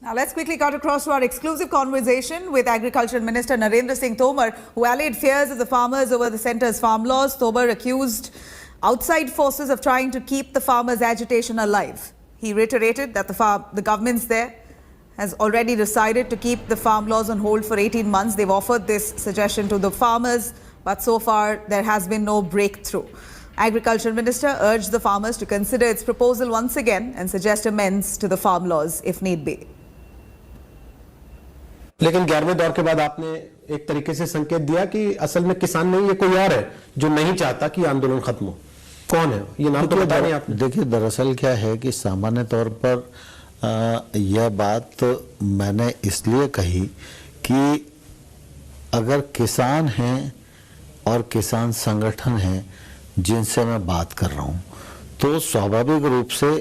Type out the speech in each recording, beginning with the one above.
Now let's quickly cut across to our exclusive conversation with Agriculture Minister Narendra Singh Tomar, who allayed fears of the farmers over the centre's farm laws. Tomar accused outside forces of trying to keep the farmers' agitation alive. He reiterated that the government's there has already decided to keep the farm laws on hold for 18 months. They've offered this suggestion to the farmers, but so far there has been no breakthrough. Agriculture Minister urged the farmers to consider its proposal once again and suggest amends to the farm laws if need be. लेकिन 11वें दौर के बाद आपने एक तरीके से संकेत दिया कि असल में किसान नहीं, ये कोई और है जो नहीं चाहता कि आंदोलन खत्म हो। कौन है ये नाम तो बता नहीं आपने। देखिए, दरअसल क्या है कि सामान्य तौर पर यह बात मैंने इसलिए कही कि अगर किसान हैं और किसान संगठन हैं जिनसे मैं बात कर रहा हूं, तो स्वाभाविक रूप से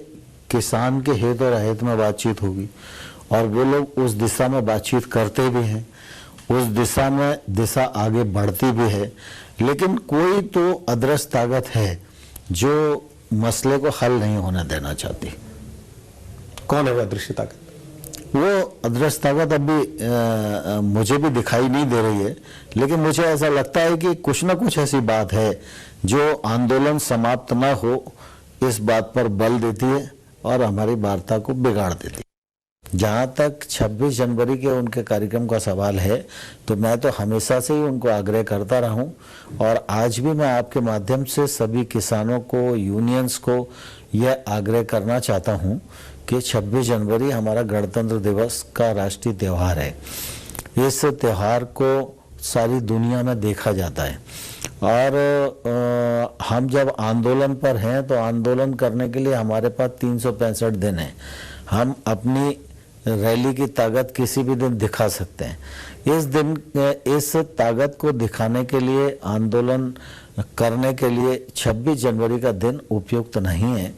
किसान के हित और अहित में बातचीत होगी और वो लोग उस दिशा में बातचीत करते भी हैं, उस दिशा आगे बढ़ती भी है। लेकिन कोई तो अदृश्य ताकत है जो मसले को हल नहीं होने देना चाहती। कौन है वो अदृश्य ताकत? वो अदृश्य ताकत अभी मुझे भी दिखाई नहीं दे रही है, लेकिन मुझे ऐसा लगता है कि कुछ ना कुछ ऐसी बात है जो आंदोलन समाप्त ना हो इस बात पर बल देती है और हमारी वार्ता को बिगाड़ देती है। जहाँ तक 26 जनवरी के उनके कार्यक्रम का सवाल है, तो मैं तो हमेशा से ही उनको आग्रह करता रहा हूँ और आज भी मैं आपके माध्यम से सभी किसानों को, यूनियंस को यह आग्रह करना चाहता हूँ कि 26 जनवरी हमारा गणतंत्र दिवस का राष्ट्रीय त्यौहार है। इस त्यौहार को सारी दुनिया में देखा जाता है और हम जब आंदोलन पर हैं तो आंदोलन करने के लिए हमारे पास 365 दिन हैं। हम अपनी रैली की ताकत किसी भी दिन दिखा सकते हैं। इस ताकत को दिखाने के लिए, आंदोलन करने के लिए 26 जनवरी का दिन उपयुक्त नहीं है।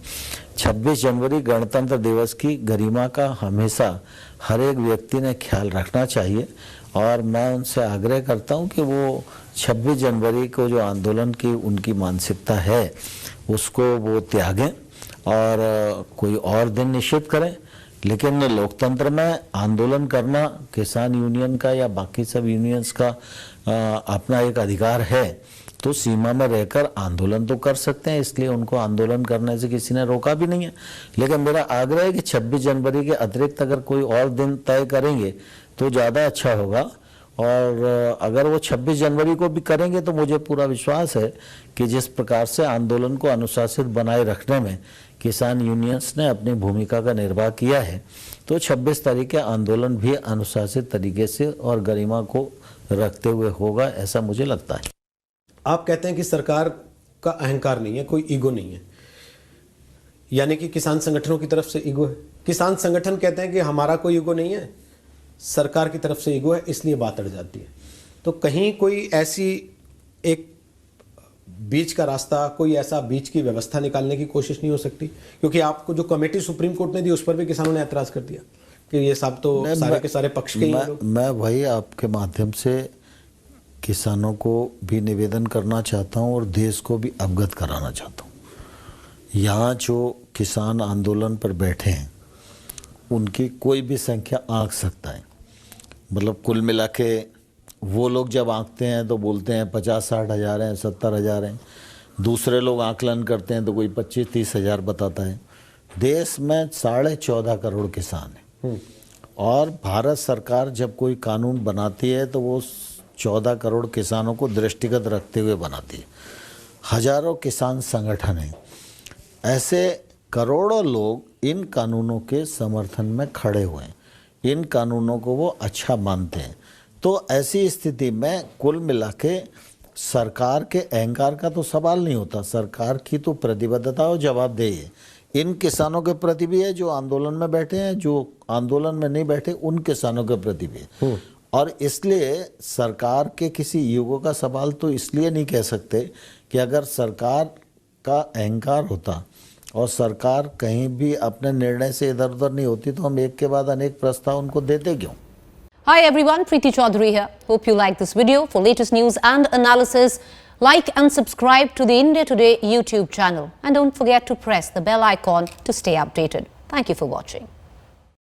26 जनवरी गणतंत्र दिवस की गरिमा का हमेशा हर एक व्यक्ति ने ख्याल रखना चाहिए और मैं उनसे आग्रह करता हूं कि वो 26 जनवरी को जो आंदोलन की उनकी मानसिकता है उसको वो त्यागें और कोई और दिन निश्चित करें। लेकिन लोकतंत्र में आंदोलन करना किसान यूनियन का या बाकी सब यूनियंस का अपना एक अधिकार है, तो सीमा में रहकर आंदोलन तो कर सकते हैं, इसलिए उनको आंदोलन करने से किसी ने रोका भी नहीं है। लेकिन मेरा आग्रह है कि 26 जनवरी के अतिरिक्त अगर कोई और दिन तय करेंगे तो ज़्यादा अच्छा होगा और अगर वो 26 जनवरी को भी करेंगे तो मुझे पूरा विश्वास है कि जिस प्रकार से आंदोलन को अनुशासित बनाए रखने में किसान यूनियंस ने अपनी भूमिका का निर्वाह किया है, तो 26 तारीख के आंदोलन भी अनुशासित तरीके से और गरिमा को रखते हुए होगा, ऐसा मुझे लगता है। आप कहते हैं कि सरकार का अहंकार नहीं है, कोई ईगो नहीं है, यानी कि किसान संगठनों की तरफ से ईगो है। किसान संगठन कहते हैं कि हमारा कोई ईगो नहीं है, सरकार की तरफ से ईगो है, इसलिए बात अड़ जाती है। तो कहीं कोई ऐसी एक बीच का रास्ता, कोई ऐसा बीच की व्यवस्था निकालने की कोशिश नहीं हो सकती? क्योंकि आपको जो कमेटी सुप्रीम कोर्ट ने दी उस पर भी किसानों ने ऐतराज कर दिया कि ये सब तो सारे के सारे पक्ष के ही लोग। मैं वही आपके माध्यम से किसानों को भी निवेदन करना चाहता हूँ और देश को भी अवगत कराना चाहता हूँ। यहाँ जो किसान आंदोलन पर बैठे हैं उनकी कोई भी संख्या आंक सकता है। मतलब कुल मिला के वो लोग जब आंकते हैं तो बोलते हैं 50-60 हज़ार हैं, 70 हज़ार हैं। दूसरे लोग आकलन करते हैं तो कोई 25-30 हज़ार बताता है। देश में 14.5 करोड़ किसान हैं और भारत सरकार जब कोई कानून बनाती है तो वो 14 करोड़ किसानों को दृष्टिगत रखते हुए बनाती है। हजारों किसान संगठन हैं, ऐसे करोड़ों लोग इन कानूनों के समर्थन में खड़े हुए हैं, इन कानूनों को वो अच्छा मानते हैं। तो ऐसी स्थिति में कुल मिला के सरकार के अहंकार का तो सवाल नहीं होता, सरकार की तो प्रतिबद्धता और जवाबदेही है इन किसानों के प्रति भी है जो आंदोलन में बैठे हैं, जो आंदोलन में नहीं बैठे उन किसानों के प्रति भी है। और इसलिए सरकार के किसी युगों का सवाल तो इसलिए नहीं कह सकते कि अगर सरकार का अहंकार होता और सरकार कहीं भी अपने निर्णय से इधर उधर नहीं होती तो हम एक के बाद अनेक प्रस्ताव उनको देते क्यों? Hi everyone, Preeti Chaudhary here. Hope you like this video. For latest news and analysis, like and subscribe to the India Today YouTube channel. And don't forget to press the bell icon to stay updated. Thank you for watching.